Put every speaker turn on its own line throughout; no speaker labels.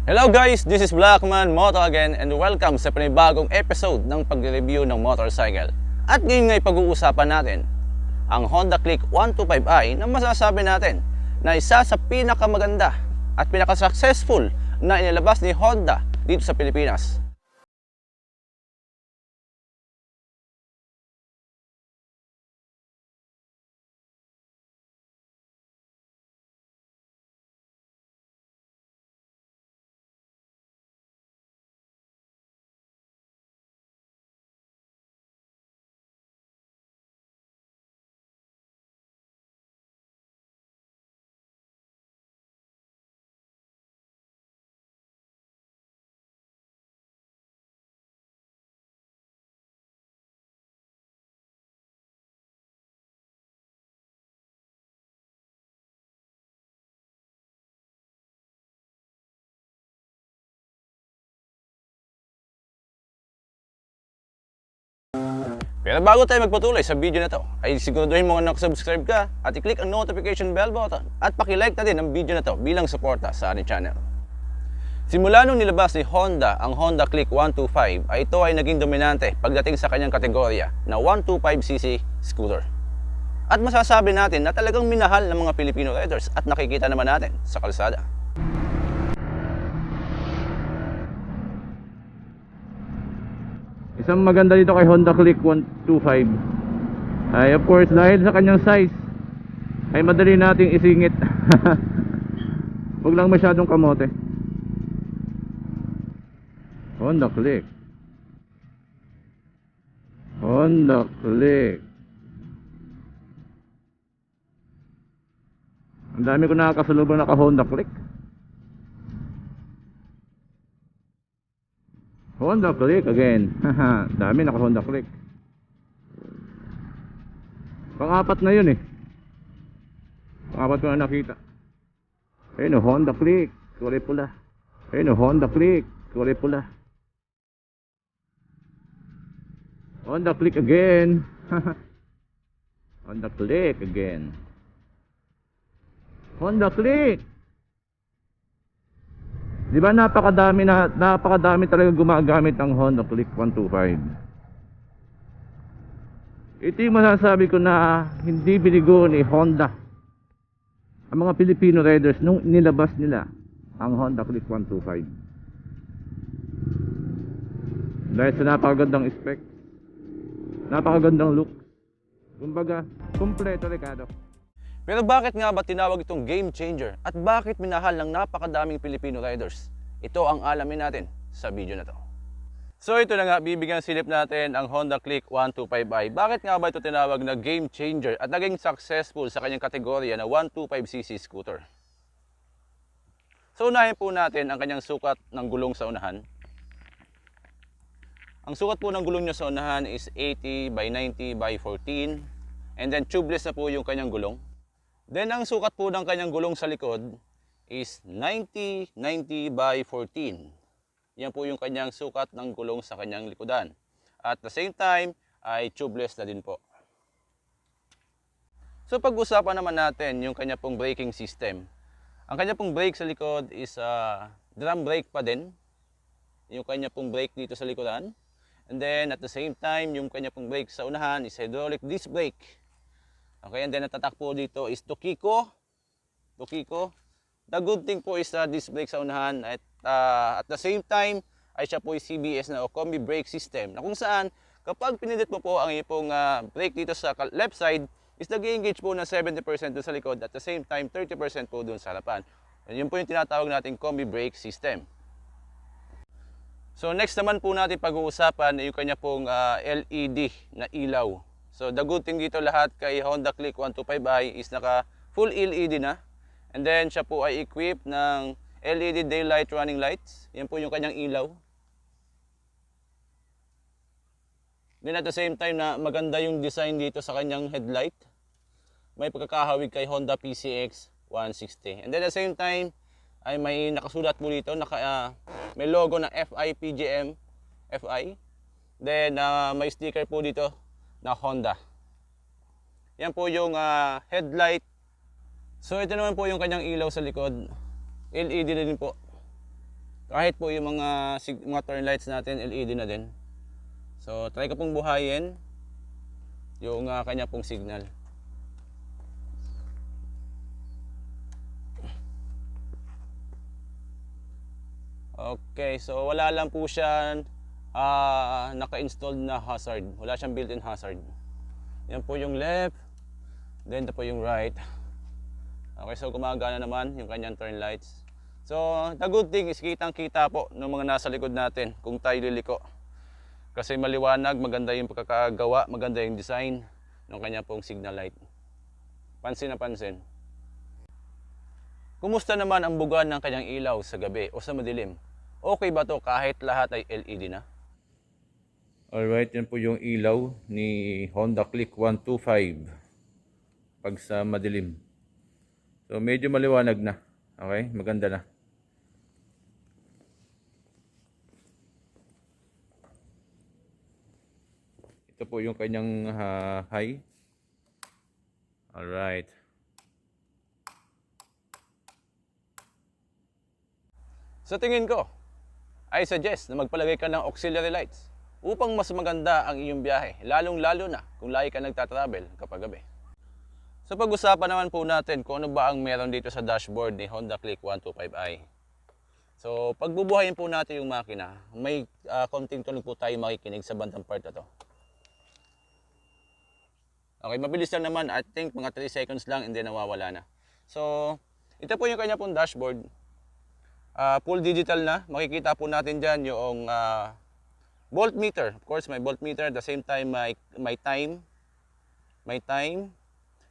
Hello guys, this is Blackman Moto again and welcome sa panibagong episode ng pag-review ng motorcycle. At ngayon ngay pag-uusapan natin ang Honda Click 125i na masasabi natin na isa sa pinakamaganda at pinaka-successful na inilabas ni Honda dito sa Pilipinas. Pero bago tayo magpatuloy sa video na to, ay siguraduhin mo na nakasubscribe ka at i-click ang notification bell button at paki-like na din ang video na to bilang suporta sa ating channel. Simula nung nilabas ni Honda ang Honda Click 125 ay ito ay naging dominante pagdating sa kanyang kategorya na 125cc scooter. At masasabi natin na talagang minahal ng mga Filipino riders at nakikita naman natin sa kalsada.
Isang maganda dito kay Honda Click 125 ay of course dahil sa kanyang size ay madali nating isingit. Huwag lang masyadong kamote. Honda Click ang dami ko nakakasalubong naka Honda Click. Honda Click again. Dami naka Honda Click. Pang-apat na yun eh. Pang-apat ko na nakita. Ayun o, Honda Click, kulay pula. Ayun o, Honda Click, kulay pula. Honda Click again. Honda Click again. Honda Click. Di ba napakadami talaga gumagamit ang Honda Click 125. Ito yung masasabi ko na hindi binigo ni Honda ang mga Filipino riders nung nilabas nila ang Honda Click 125. Dahil sa napakagandang spec, napakagandang look, kumbaga, kumpleto Ricardo.
Pero bakit nga ba tinawag itong game changer at bakit minahal ng napakadaming Filipino riders? Ito ang alamin natin sa video na to. So ito na nga, bibigyan silip natin ang Honda Click 125i. Bakit nga ba ito tinawag na game changer at naging successful sa kanyang kategorya na 125cc scooter? So unahin po natin ang kanyang sukat ng gulong sa unahan. Ang sukat po ng gulong niya sa unahan is 80 by 90 by 14 and then tubeless na po yung kanyang gulong. Then ang sukat po ng kanyang gulong sa likod is 90 by 14. Yan po yung kanyang sukat ng gulong sa kanyang likodan. At the same time ay tubeless na din po. So pag-usapan naman natin yung kanya pong braking system. Ang kanya pong brake sa likod is drum brake pa din. Yung kanya pong brake dito sa likodan. And then at the same time yung kanya pong brake sa unahan is hydraulic disc brake. Okay, and then natatak po dito is Tokiko. The good thing po is disc brake sa unahan at the same time ay siya po yung CBS na o combi brake system na kung saan kapag pinindot mo po ang ipong brake dito sa left side is nag-engage po na 70% doon sa likod at the same time 30% po doon sa harapan. And yun po yung tinatawag nating combi brake system. So next naman po natin pag-uusapan yung kanya pong LED na ilaw. So the good thing dito lahat kay Honda Click 125i is naka full LED na. And then siya po ay equipped ng LED daylight running lights. Yan po yung kanyang ilaw. Then at the same time na maganda yung design dito sa kanyang headlight. May pagkakahawig kay Honda PCX 160. And then at the same time ay may nakasulat po dito, may logo ng FI PGM FI. Then may sticker po dito na Honda. Yan po yung headlight. So ito naman po yung kanyang ilaw sa likod. LED din po. Kahit po yung mga turn lights natin, LED na din. So, try ko pong buhayin yung kanya pong signal. Okay, so wala lang po siya naka-installed na hazard. Wala siyang built-in hazard. Yan po yung left, then ito po yung right. Okay, so gumagana naman yung kanyang turn lights. So, the good thing is kitang-kita po ng mga nasa likod natin kung tayo liliko. Kasi maliwanag, maganda yung pagkakagawa, maganda yung design ng kanya pong signal light. Pansin na pansin. Kumusta naman ang bugan ng kanyang ilaw sa gabi o sa madilim? Okay ba to kahit lahat ay LED na? Alright, yan po yung ilaw ni Honda Click 125 pag sa madilim. So medyo maliwanag na. Okay, maganda na. Ito po yung kanyang high. Alright. Sa tingin ko, I suggest na magpalagay ka ng auxiliary lights upang mas maganda ang iyong biyahe, lalong-lalo na kung lagi ka nagtatravel kapag gabi. So pag-usapan naman po natin kung ano ba ang meron dito sa dashboard ni Honda Click 125i. So pagbubuhayin po natin yung makina, may konting tunog po tayo makikinig sa bandang part na to. Okay, mabilis lang naman, I think mga 3 seconds lang and then nawawala na. So ito po yung kanya pong dashboard. Full digital na, makikita po natin dyan yung voltmeter. Of course, may voltmeter, at the same time may time.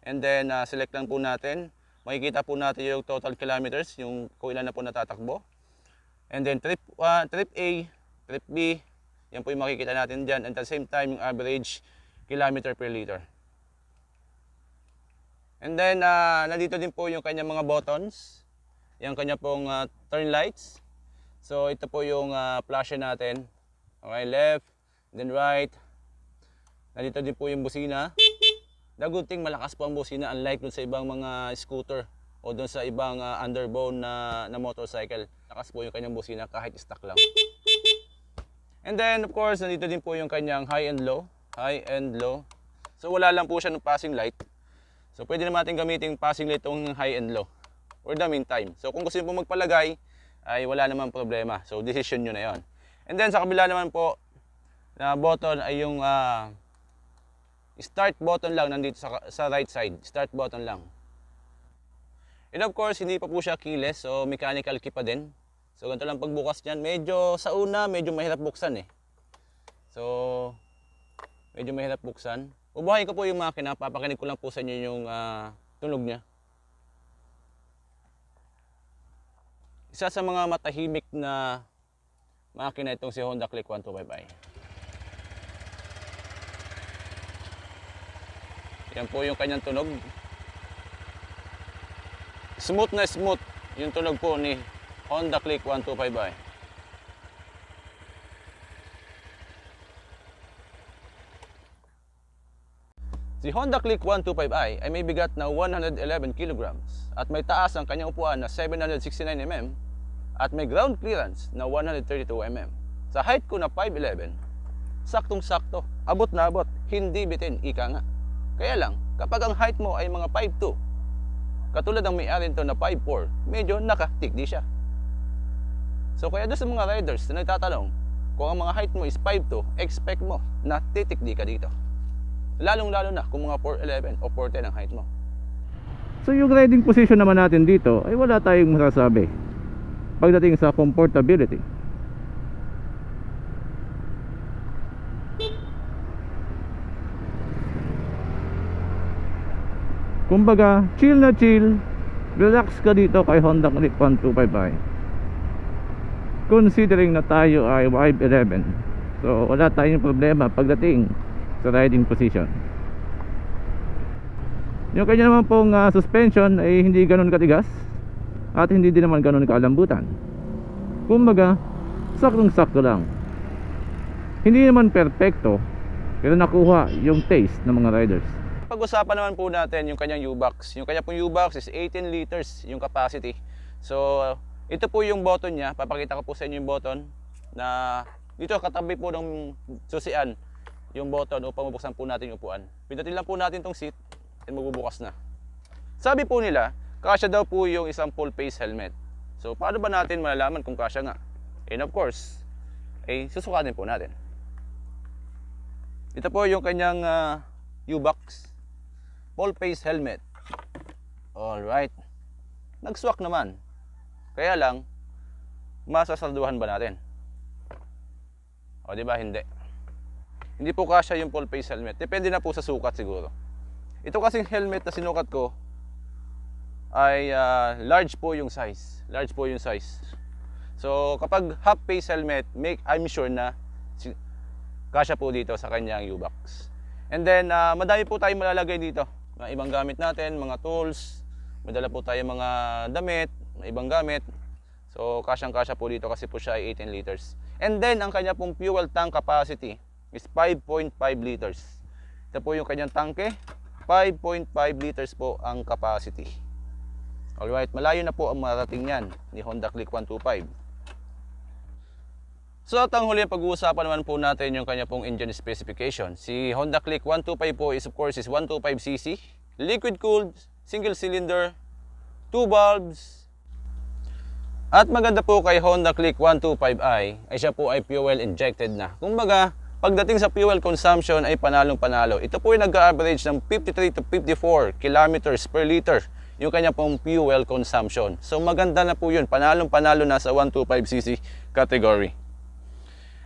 And then select lang po natin, makikita po natin yung total kilometers, yung kung ilan na po natatakbo. And then trip A, trip B, yan po yung makikita natin dyan. And at the same time, yung average kilometer per liter. And then nandito din po yung kanyang mga buttons. Yung kanya pong turn lights. So ito po yung flasher natin. Okay, left, then right. Nandito din po yung busina. The good thing, malakas po ang busina unlike dun sa ibang mga scooter o dun sa ibang underbone na motorcycle. Lakas po yung kanyang busina kahit stock lang. And then of course, nandito din po yung kanyang high and low. High and low. So wala lang po siya ng passing light. So pwede naman natin gamitin passing light itong high and low for the meantime. So kung gusto niyo po magpalagay, ay wala namang problema. So decision nyo na yon. And then sa kabila naman po na button ay yung start button lang nandito sa right side. Start button lang. And of course, hindi pa po siya keyless. So mechanical key pa din. So ganito lang pagbukas niyan. Medyo sa una, medyo mahirap buksan eh. So medyo mahirap buksan. Ubuhayin ko po yung makina. Papakinig ko lang po sa inyo yung tunog niya. Isa sa mga matahimik na makina itong si Honda Click 125i. Yan po yung kanyang tunog. Smooth na smooth yung tunog po ni Honda Click 125i. Si Honda Click 125i ay may bigat na 111 kilograms at may taas ang kanyang upuan na 769 mm at may ground clearance na 132 mm. Sa height ko na 5'11", saktong-sakto, abot na abot, hindi bitin, ika nga. Kaya lang, kapag ang height mo ay mga 5'2", katulad ng may-ari nito na 5'4", medyo nakatikdi siya. So kaya doon sa mga riders na nagtatanong, kung ang mga height mo is 5'2", expect mo na titikdi ka dito. Lalong-lalo na kung mga 4'11 o 4'10 ang height mo.
So yung riding position naman natin dito ay wala tayong masasabi pagdating sa comfortability. Kumbaga, chill na chill, relax ka dito kay Honda Click 125i. Considering na tayo ay 5'11", so wala tayong problema pagdating sa riding position. Yung kanya naman pong suspension ay hindi ganun katigas at hindi din naman ganun kalambutan. Kumbaga, saktong-sakto lang. Hindi naman perfecto, pero nakuha yung taste ng mga riders.
Pag-usapan naman po natin yung kanyang U-Box. Yung kanya pong U-Box is 18 liters yung capacity. So, Ito po yung button niya. Papakita ko po sa inyo yung button na dito katabi po ng susian yung button upang mabuksan po natin yung upuan. Pindutin lang po natin tong seat and magbubukas na. Sabi po nila, kasya daw po yung isang full face helmet. So paano ba natin malalaman kung kasya nga? And of course, susukatin po natin. Ito po yung kanyang U-Box full face helmet. Alright. Nag-swak naman. Kaya lang, masasalduhan ba natin? O di ba hindi? Hindi po kasya yung full face helmet. Depende na po sa sukat siguro. Ito kasing helmet na sinukat ko ay large po yung size. Large po yung size. So kapag half face helmet, I'm sure na kasya po dito sa kanyang U-Box. And then madami po tayong malalagay dito. Mga ibang gamit natin, mga tools, may dala po tayo mga damit, ibang gamit. So kasyang-kasya po dito kasi po siya ay 18 liters. And then ang kanya pong fuel tank capacity is 5.5 liters. Ito po yung kanyang tangke, 5.5 liters po ang capacity. Alright, malayo na po ang marating yan ni Honda Click 125. So at ang huli pag-uusapan naman po natin yung kanya pong engine specification. Si Honda Click 125 po is 125cc, liquid cooled, single cylinder, 2 valves. At maganda po kay Honda Click 125i ay siya po ay fuel injected na. Kumbaga, pagdating sa fuel consumption ay panalong-panalo. Ito po ay nag-average ng 53 to 54 kilometers per liter yung kanya pong fuel consumption. So maganda na po yun, panalong-panalo na sa 125cc category.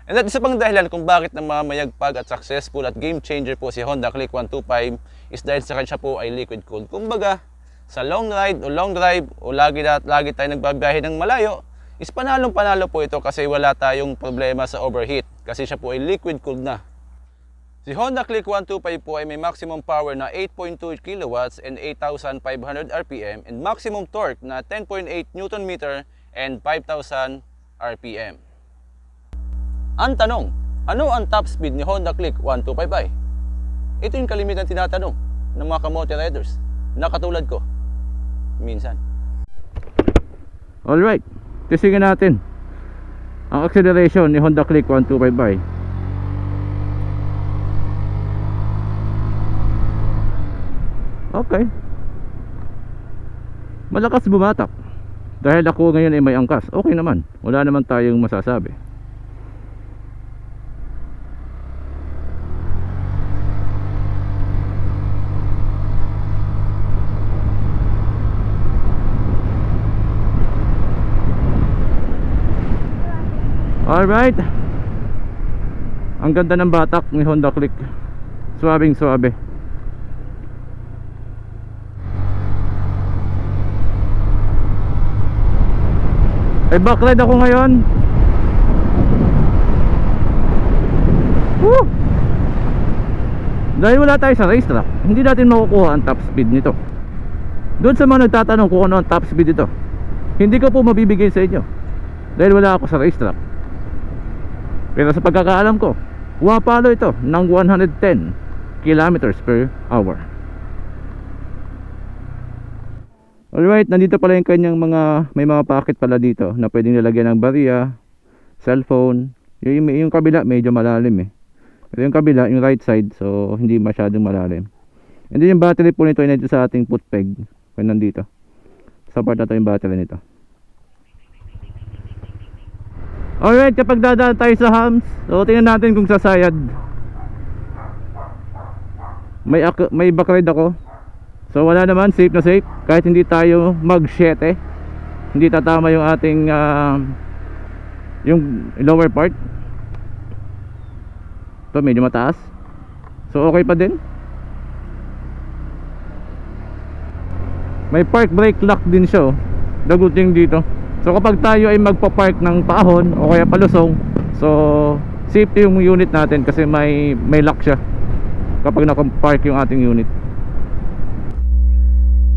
And that isa pang dahilan kung bakit namamayagpag at successful at game changer po si Honda Click 125 is dahil sa kanya po ay liquid cooled. Kumbaga, sa long ride o long drive o lagi tayo nagbabiyahe ng malayo, is panalong-panalo po ito kasi wala tayong problema sa overheat kasi siya po ay liquid cooled na. Si Honda Click 125 po ay may maximum power na 8.2 kilowatts and 8,500 RPM and maximum torque na 10.8 Newton meter and 5,000 RPM. Ang tanong, ano ang top speed ni Honda Click 125i? Ito yung kalimitan tinatanong ng mga kamote riders na katulad ko. Minsan.
Alright, testingin natin ang acceleration ni Honda Click 125i. Okay, malakas bumatak dahil ako ngayon ay may angkas. Okay naman, wala naman tayong masasabi. Alright, ang ganda ng batak ni Honda Click. Suwabing suwabe. Backride ako ngayon. Woo! Dahil wala tayo sa racetrack, hindi natin makukuha ang top speed nito. Doon sa mga nagtatanong kung ano ang top speed nito, hindi ko po mabibigay sa inyo dahil wala ako sa racetrack. Pero sa pagkakaalam ko, pumapalo ito ng 110 kilometers per hour. Alright, nandito pala yung kanyang may mga pocket pala dito na pwedeng nilagyan ng barya, cellphone. Yung kabila medyo malalim eh. Pero yung kabila, yung right side, so hindi masyadong malalim. And then yung battery po nito ay nandito sa ating foot peg. Kaya nandito. Sa part na ito yung battery nito. Alright, kapag dadaan tayo sa humps, so tingnan natin kung sasayad. May backride ako. So wala naman, safe na safe. Kahit hindi tayo mag-7, hindi tatama yung ating yung lower part. Ito medyo mataas. So okay pa din. May park brake lock din siya oh. Daguting dito. So kapag tayo ay magpa-park ng paahon o kaya palusong, so safety yung unit natin kasi may lock siya kapag naka-park yung ating unit.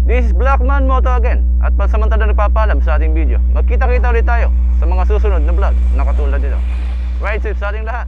This is Blackman Moto again. At pasamantala nagpapaalam sa ating video. Magkita-kita ulit tayo sa mga susunod na vlog na katulad nito. Ride safe sa ating lahat.